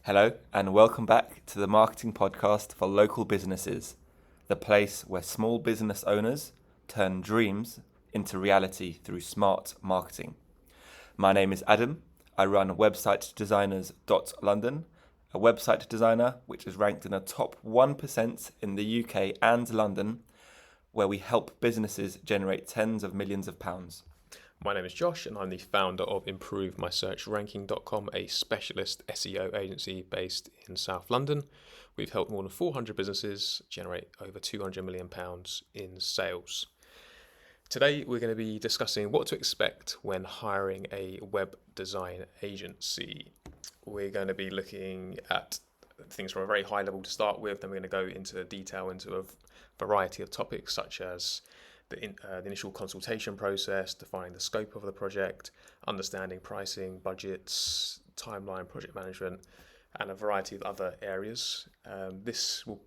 Hello, and welcome back to the marketing podcast for local businesses, the place where small business owners turn dreams into reality through smart marketing. My name is Adam. I run websitedesigners.london, a website designer which is ranked in the top 1% in the UK and London, where we help businesses generate tens of millions of pounds. My name is Josh, and I'm the founder of ImproveMySearchRanking.com, a specialist SEO agency based in South London. We've helped more than 400 businesses generate over £200 million in sales. Today, we're going to be discussing what to expect when hiring a web design agency. We're going to be looking at things from a very high level to start with, then we're going to go into detail into a variety of topics such as the initial consultation process, defining the scope of the project, understanding pricing, budgets, timeline, project management, and a variety of other areas. This will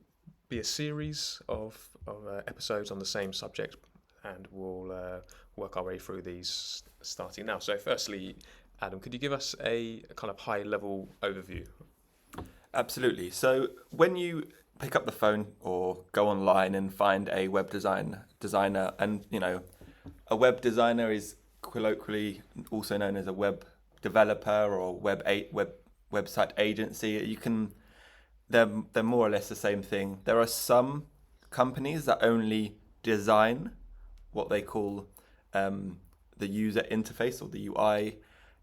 be a series of episodes on the same subject, and we'll work our way through these starting now. So firstly, Adam, could you give us a kind of high-level overview? Absolutely. So when you pick up the phone or go online and find a web designer, and a web designer is colloquially also known as a web developer or website agency. They're more or less the same thing. There are some companies that only design what they call the user interface or the UI,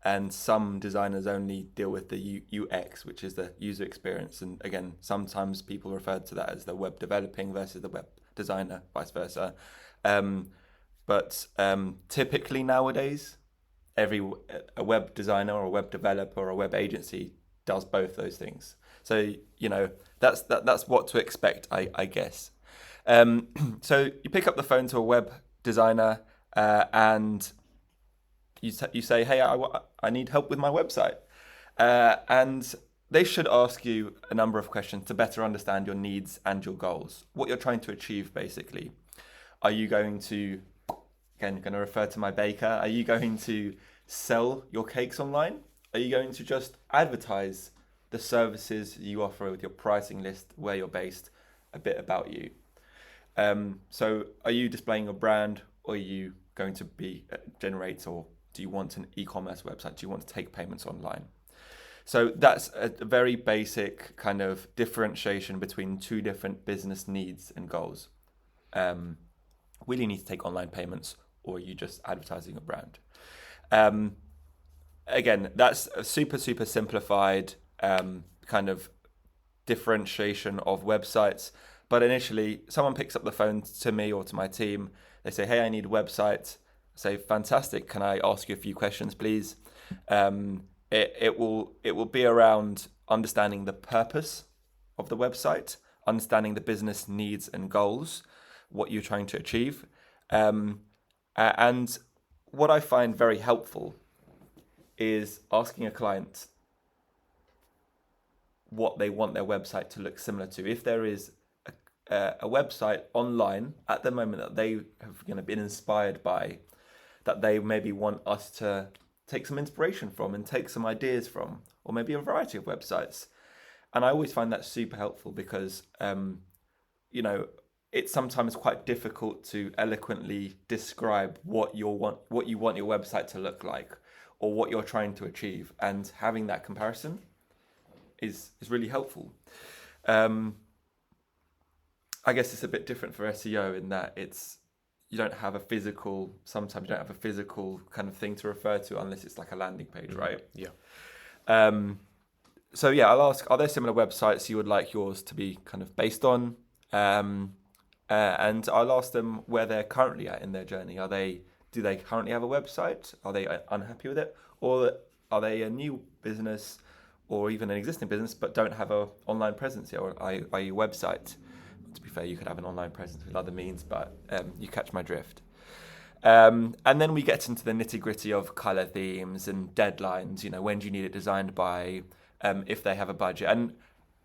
and some designers only deal with the UX, which is the user experience. And again, sometimes people refer to that as the web developing versus the web designer, vice versa. But typically nowadays, a web designer or a web developer or a web agency does both those things. So that's what to expect, I guess. So you pick up the phone to a web designer and you say, hey, I need help with my website. And they should ask you a number of questions to better understand your needs and your goals, what you're trying to achieve, basically. Are you going to, again, going to refer to my baker, are you going to sell your cakes online? Are you going to just advertise the services you offer with your pricing list, where you're based, a bit about you? So are you displaying your brand, or are you going to generate, or do you want an e-commerce website? Do you want to take payments online? So that's a very basic kind of differentiation between two different business needs and goals. Will you need to take online payments, or are you just advertising a brand? Again, that's a super simplified kind of differentiation of websites. But initially, someone picks up the phone to me or to my team. They say, hey, I need a website. I say, fantastic. Can I ask you a few questions, please? It will be around understanding the purpose of the website, understanding the business needs and goals, what you're trying to achieve. And what I find very helpful is asking a client what they want their website to look similar to. If there is a website online at the moment that they have been inspired by, that they maybe want us to take some inspiration from and take some ideas from, or maybe a variety of websites. And I always find that super helpful because, it's sometimes quite difficult to eloquently describe what you want your website to look like, or what you're trying to achieve. And having that comparison is really helpful. I guess it's a bit different for SEO in that you don't have a physical kind of thing to refer to unless it's like a landing page, right? Yeah. So yeah, I'll ask, are there similar websites you would like yours to be kind of based on? And I'll ask them where they're currently at in their journey. Do they currently have a website? Are they unhappy with it? Or are they a new business or even an existing business but don't have an online presence yet, or a website? To be fair, you could have an online presence with other means, but you catch my drift. And then we get into the nitty-gritty of color themes and deadlines. When do you need it designed by? If they have a budget. And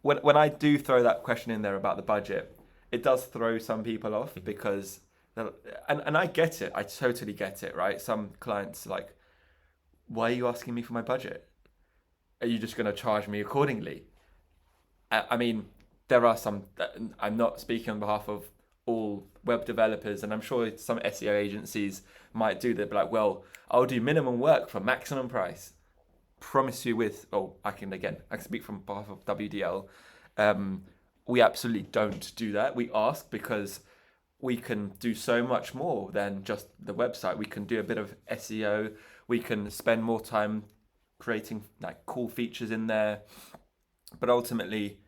when I do throw that question in there about the budget, it does throw some people off because, and I get it. I totally get it, right? Some clients are like, why are you asking me for my budget? Are you just going to charge me accordingly? I mean, there are some. I'm not speaking on behalf of all web developers, and I'm sure some SEO agencies might do that. But like, well, I'll do minimum work for maximum price. Promise you with. Oh, I can speak from behalf of WDL. We absolutely don't do that. We ask because we can do so much more than just the website. We can do a bit of SEO. We can spend more time creating like cool features in there. But ultimately,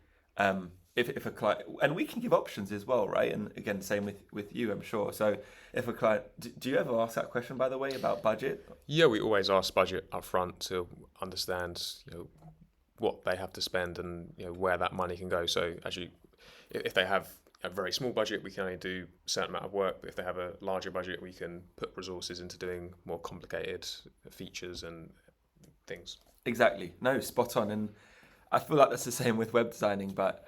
if a client, and we can give options as well, right? And again, same with you, I'm sure. So if a client, do you ever ask that question, by the way, about budget? Yeah, we always ask budget up front to understand, what they have to spend and where that money can go. So actually, if they have a very small budget, we can only do a certain amount of work. But if they have a larger budget, we can put resources into doing more complicated features and things. Exactly. No, spot on. And I feel like that's the same with web designing, but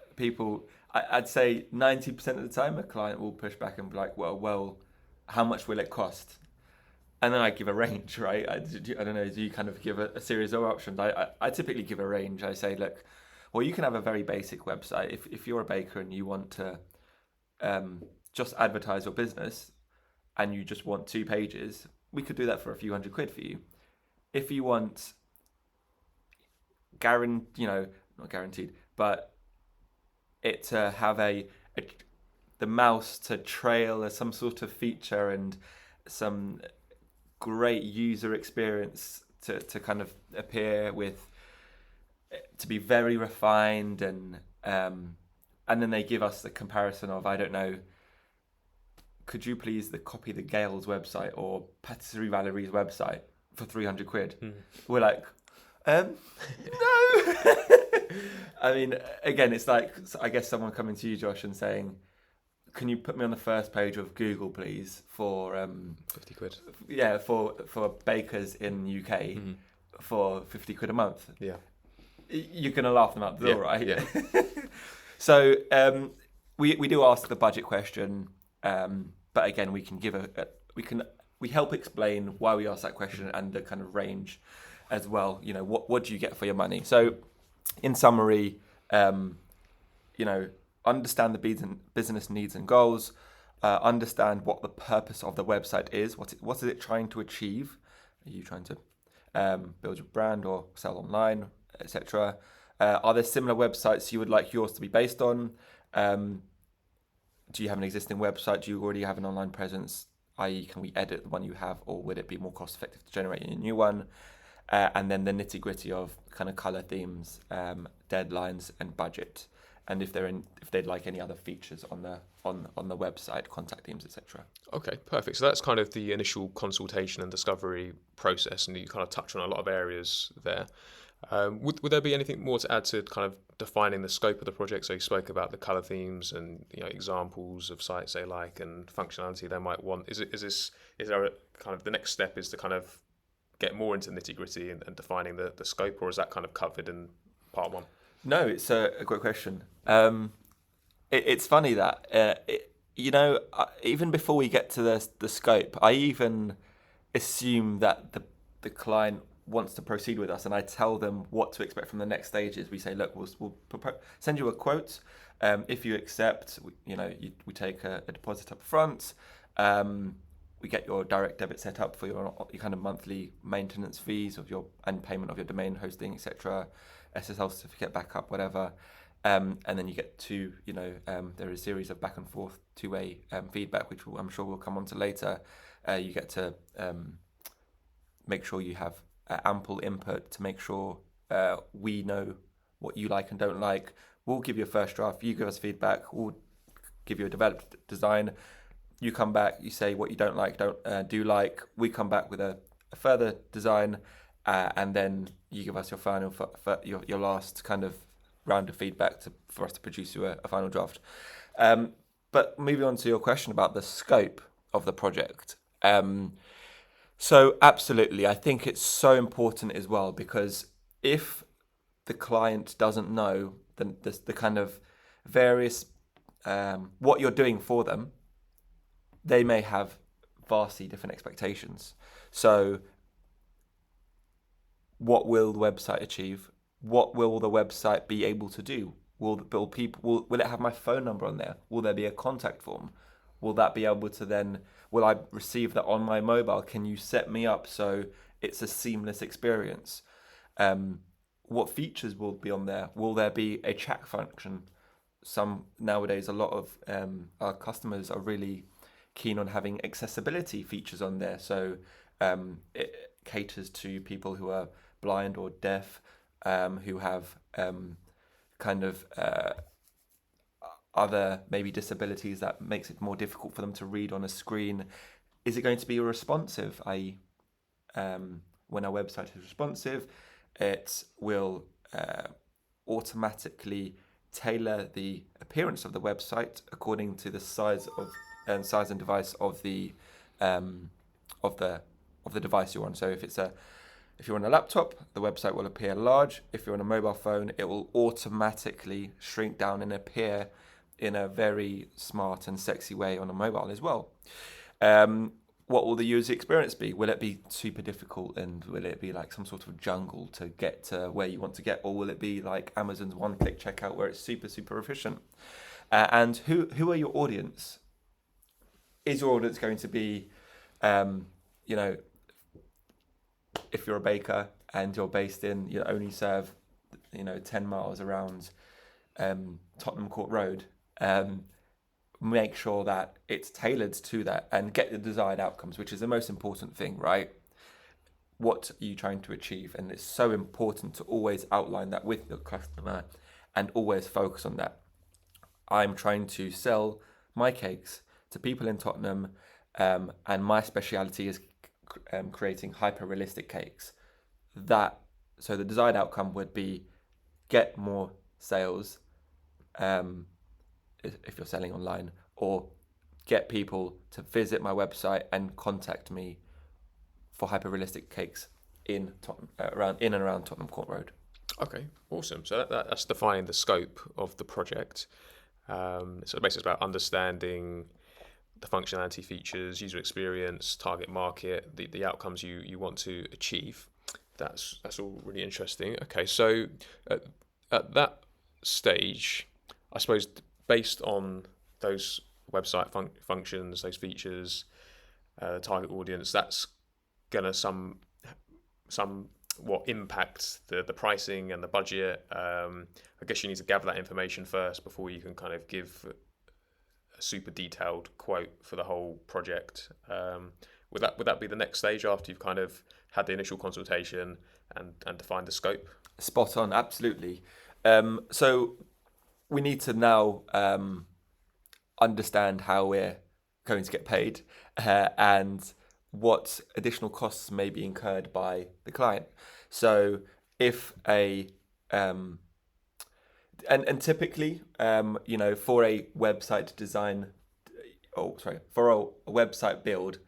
I'd say 90% of the time, a client will push back and be like, well, how much will it cost? And then I give a range, right? I don't know, do you kind of give a series of options? I typically give a range. I say, look, well, you can have a very basic website. If you're a baker and you want to just advertise your business and you just want 2 pages, we could do that for a few £100 for you. If you want not guaranteed, but it to have the mouse to trail as some sort of feature and some great user experience to kind of appear with, to be very refined, and then they give us the comparison of, I don't know, could you please copy the Gale's website or Patisserie Valerie's website for £300? We're like, no. I mean, again, it's like, I guess someone coming to you, Josh, and saying, can you put me on the first page of Google, please, for £50. Yeah, for bakers in UK for £50 a month. Yeah, you're gonna laugh them out the door, right? Yeah. So we do ask the budget question, but again, we can give we help explain why we ask that question and the kind of range as well. What do you get for your money? So in summary, understand the business needs and goals, understand what the purpose of the website is. What is it trying to achieve? Are you trying to build your brand or sell online, etc.? Are there similar websites you would like yours to be based on? Do you have an existing website? Do you already have an online presence? I.e., can we edit the one you have, or would it be more cost effective to generate a new one? And then the nitty gritty of kind of color themes, deadlines, and budget, and if they'd like any other features on the website, contact themes, etc. Okay, perfect. So that's kind of the initial consultation and discovery process, and you kind of touch on a lot of areas there. Would there be anything more to add to kind of defining the scope of the project? So you spoke about the color themes and examples of sites they like and functionality they might want. Is there a kind of the next step is to kind of get more into nitty gritty and defining the scope, or is that kind of covered in part one? No, it's a great question. It's funny that even before we get to the scope, I even assume that the client wants to proceed with us, and I tell them what to expect from the next stages. We say, look, we'll send you a quote. If you accept, we take a deposit up front. We get your direct debit set up for your kind of monthly maintenance fees and payment of your domain hosting, etc., SSL certificate backup, whatever. And then you get there is a series of back and forth two-way feedback, which I'm sure we'll come on to later. You get to make sure you have ample input to make sure we know what you like and don't like. We'll give you a first draft. You give us feedback. We'll give you a developed design. You come back. You say what you don't like, do like. We come back with a further design, and then you give us your final, your last kind of round of feedback for us to produce you a final draft. But moving on to your question about the scope of the project. So absolutely, I think it's so important as well, because if the client doesn't know the kind of various what you're doing for them, they may have vastly different expectations. So what will the website achieve? What will the website be able to do? Will it have my phone number on there? Will there be a contact form? Will that be able to then? Will I receive that on my mobile? Can you set me up so it's a seamless experience? What features will be on there? Will there be a chat function? Nowadays, a lot of our customers are really keen on having accessibility features on there. So it caters to people who are blind or deaf, who have kind of other maybe disabilities that makes it more difficult for them to read on a screen. Is it going to be responsive? I.e., when our website is responsive, it will automatically tailor the appearance of the website according to the size and device of the device you're on. So if you're on a laptop, the website will appear large. If you're on a mobile phone, it will automatically shrink down and appear in a very smart and sexy way on a mobile as well. What will the user experience be? Will it be super difficult, and will it be like some sort of jungle to get to where you want to get? Or will it be like Amazon's one-click checkout where it's super, super efficient? And who are your audience? Is your audience going to be, if you're a baker and you're based in, you only serve, 10 miles around Tottenham Court Road, make sure that it's tailored to that and get the desired outcomes, which is the most important thing, right? What are you trying to achieve? And it's so important to always outline that with your customer and always focus on that. I'm trying to sell my cakes to people in Tottenham, and my speciality is creating hyper-realistic cakes. So the desired outcome would be get more sales, if you're selling online, or get people to visit my website and contact me for hyper-realistic cakes in and around Tottenham Court Road. Okay, awesome. So that's defining the scope of the project. So basically it's about understanding the functionality, features, user experience, target market, the outcomes you want to achieve. That's all really interesting. Okay, so at that stage, I suppose based on those website functions, those features, the target audience, that's gonna somewhat impact the pricing and the budget. I guess you need to gather that information first before you can kind of give a super detailed quote for the whole project. Would that be the next stage after you've kind of had the initial consultation and defined the scope? Spot on, absolutely. So we need to now understand how we're going to get paid, and what additional costs may be incurred by the client. So if and typically, for a website design, for a website build,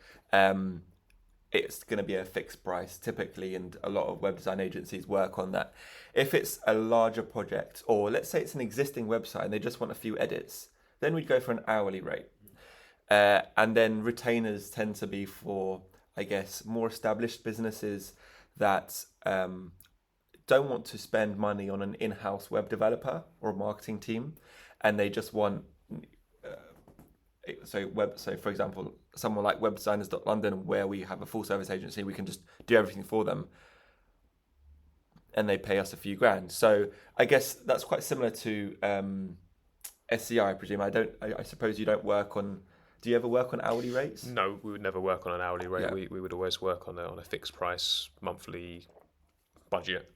it's going to be a fixed price typically, and a lot of web design agencies work on that. If it's a larger project, or let's say it's an existing website and they just want a few edits, then we'd go for an hourly rate. And then retainers tend to be for, I guess, more established businesses that don't want to spend money on an in-house web developer or marketing team, and they just want so for example, someone like webdesigners.london, where we have a full service agency, we can just do everything for them and they pay us a few grand. So I guess that's quite similar to SEO, I presume. I suppose you don't work on. Do you ever work on hourly rates? No, we would never work on an hourly rate. Yeah. We would always work on a fixed price monthly budget.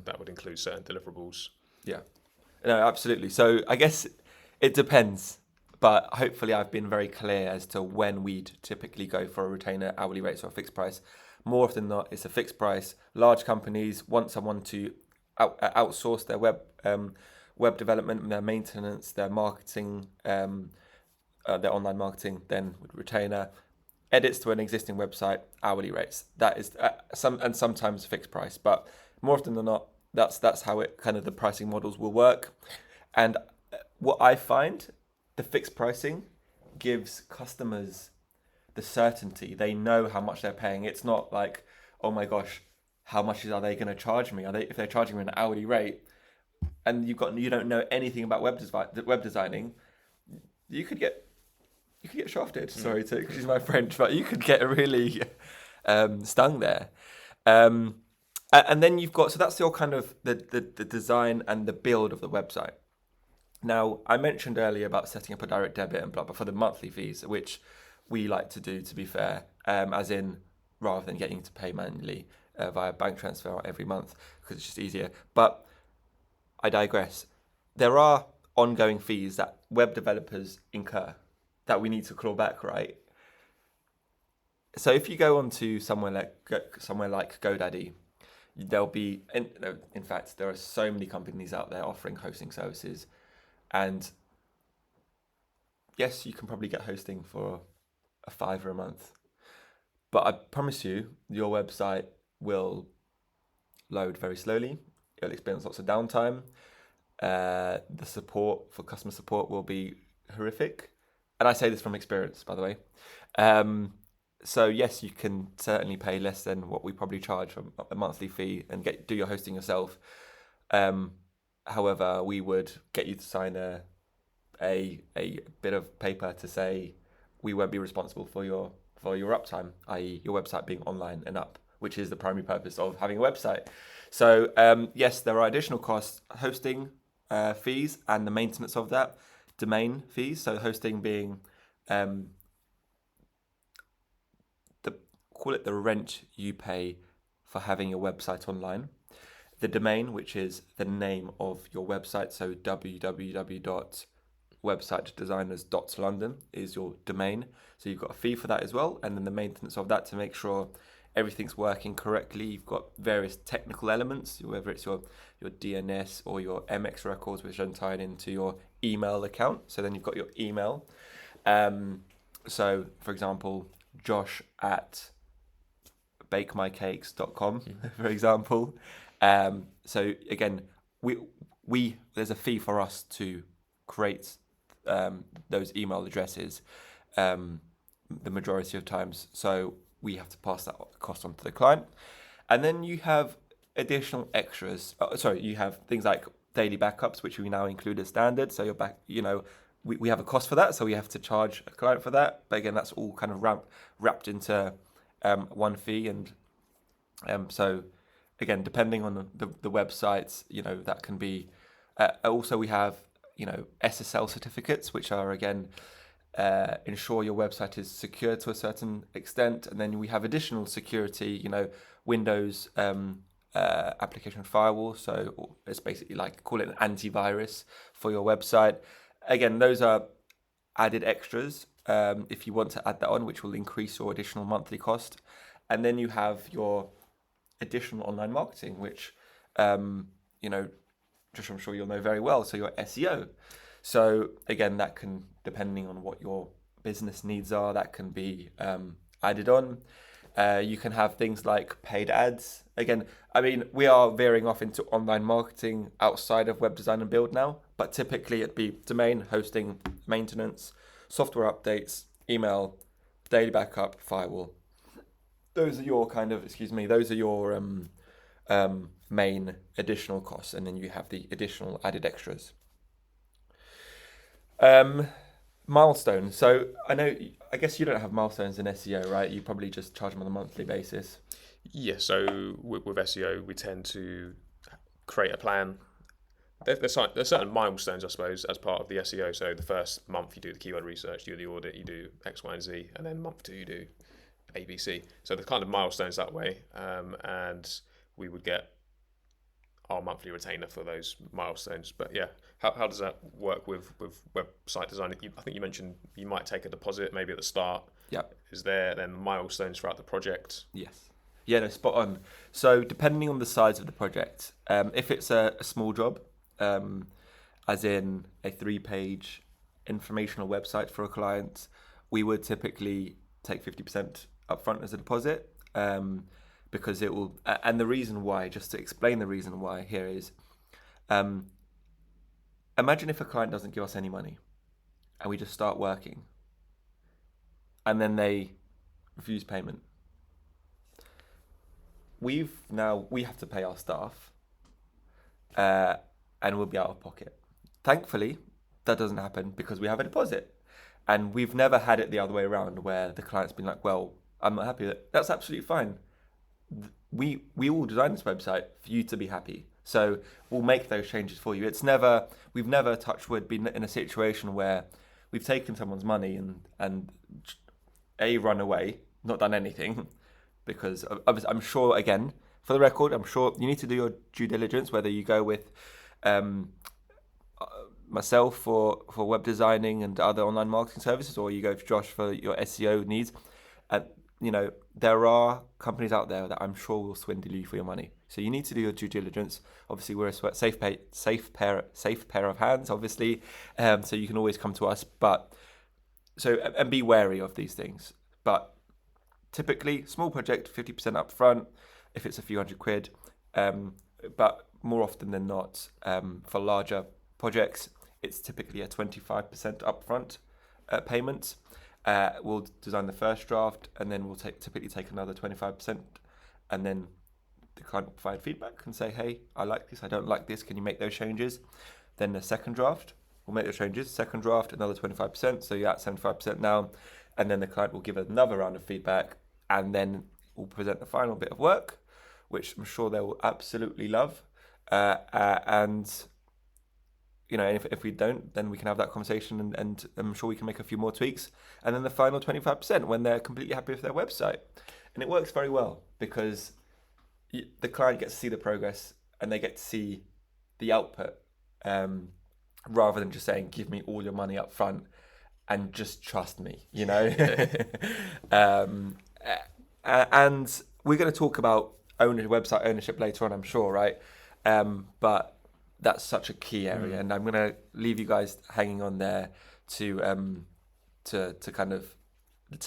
That would include certain deliverables. Yeah, no, absolutely. So I guess it depends, but hopefully I've been very clear as to when we'd typically go for a retainer, hourly rates, or a fixed price. More often than not, it's a fixed price. Large companies want someone to outsource their web development, their maintenance, their marketing, their online marketing, then with retainer. Edits to an existing website, hourly rates. That is sometimes fixed price, but more often than not, that's how it kind of the pricing models will work. And what I find, the fixed pricing gives customers the certainty. They know how much they're paying. It's not like, oh my gosh, how much are they going to charge me? If they're charging me an hourly rate, and you don't know anything about web designing, you could get shafted. Sorry to excuse my French, but you could get really stung there. And then you've got, so that's your kind of the design and the build of the website. Now, I mentioned earlier about setting up a direct debit and blah, blah, for the monthly fees, which we like to do, to be fair, as in rather than getting to pay manually via bank transfer every month, because it's just easier. But I digress. There are ongoing fees that web developers incur that we need to claw back, right? So if you go onto somewhere like GoDaddy, there'll be, in fact, there are so many companies out there offering hosting services, and yes, you can probably get hosting for a $5 a month, but I promise you, your website will load very slowly. It'll experience lots of downtime. The support for customer support will be horrific, and I say this from experience, by the way. So yes, you can certainly pay less than what we probably charge for a monthly fee and do your hosting yourself. However, we would get you to sign a bit of paper to say we won't be responsible for your uptime, i.e. your website being online and up, which is the primary purpose of having a website. So yes, there are additional costs, hosting fees and the maintenance of that, domain fees. So hosting being call it the rent you pay for having your website online. The domain, which is the name of your website, so www.websitedesigners.london is your domain. So you've got a fee for that as well, and then the maintenance of that to make sure everything's working correctly. You've got various technical elements, whether it's your DNS or your MX records, which are tied into your email account. So then you've got your email. So, for example, Josh at bakemycakes.com, for example. So again, we there's a fee for us to create those email addresses the majority of times. So we have to pass that cost on to the client. And then you have additional extras. You have things like daily backups, which we now include as standard. So we have a cost for that, so we have to charge a client for that. But again, that's all kind of wrapped into one fee. And so again, depending on the websites, that can be. Also, we have SSL certificates, which are again ensure your website is secure to a certain extent, and then we have additional security. Windows application firewall. So it's basically like call it an antivirus for your website. Again, those are added extras if you want to add that on, which will increase your additional monthly cost. And then you have your additional online marketing, which, just I'm sure you'll know very well. So your SEO. So again, that can, depending on what your business needs are, that can be added on. You can have things like paid ads. Again, I mean, we are veering off into online marketing outside of web design and build now, but typically it'd be domain, hosting, maintenance, software updates, email, daily backup, firewall. Those are your main additional costs, and then you have the additional added extras. Milestones. So I guess you don't have milestones in SEO, right? You probably just charge them on a monthly basis. Yeah, so with SEO, we tend to create a plan. There's certain milestones, I suppose, as part of the SEO. So the first month you do the keyword research, you do the audit, you do X, Y, and Z, and then month 2 you do ABC. So the kind of milestones that way, and we would get our monthly retainer for those milestones. But yeah, how does that work with website design? I think you mentioned you might take a deposit maybe at the start. Yeah. Is there then milestones throughout the project? Yes. Yeah, no, spot on. So depending on the size of the project, if it's a small job, as in a 3-page informational website for a client, we would typically take 50% upfront as a deposit. Because it will, and the reason why, just to explain the reason why here is, imagine if a client doesn't give us any money and we just start working and then they refuse payment. We have to pay our staff. and we'll be out of pocket. Thankfully, that doesn't happen because we have a deposit. And we've never had it the other way around where the client's been like, well, I'm not happy with it. That's absolutely fine. We all design this website for you to be happy. So we'll make those changes for you. We've never, touch wood, been in a situation where we've taken someone's money and run away, not done anything, because I'm sure, again, for the record, I'm sure you need to do your due diligence, whether you go with myself for web designing and other online marketing services, or you go to Josh for your SEO needs. There are companies out there that I'm sure will swindle you for your money. So you need to do your due diligence. Obviously, we're a safe pair of hands, obviously. So you can always come to us, and be wary of these things. But typically, small project, 50% up front, if it's a few £100. But more often than not, for larger projects, it's typically a 25% upfront payment. We'll design the first draft, and then we'll typically take another 25%, and then the client will provide feedback and say, hey, I like this, I don't like this, can you make those changes? Then the second draft, we'll make those changes. Second draft, another 25%, so you're at 75% now, and then the client will give another round of feedback, and then we'll present the final bit of work, which I'm sure they will absolutely love. And if we don't, then we can have that conversation, and I'm sure we can make a few more tweaks. And then the final 25% when they're completely happy with their website. And it works very well because the client gets to see the progress and they get to see the output, rather than just saying, give me all your money up front and just trust me, And we're going to talk about website ownership later on, I'm sure, right? But that's such a key area, and I'm going to leave you guys hanging on there to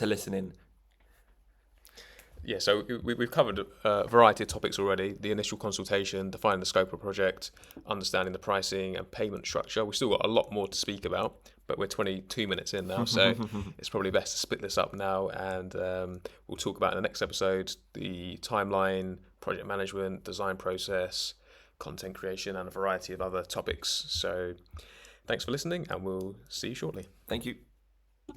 listen in. Yeah, so we've covered a variety of topics already: the initial consultation, defining the scope of a project, understanding the pricing and payment structure. We've still got a lot more to speak about, but we're 22 minutes in now, so it's probably best to split this up now, and we'll talk about in the next episode the timeline, project management, design process, content creation, and a variety of other topics. So thanks for listening, and we'll see you shortly. Thank you.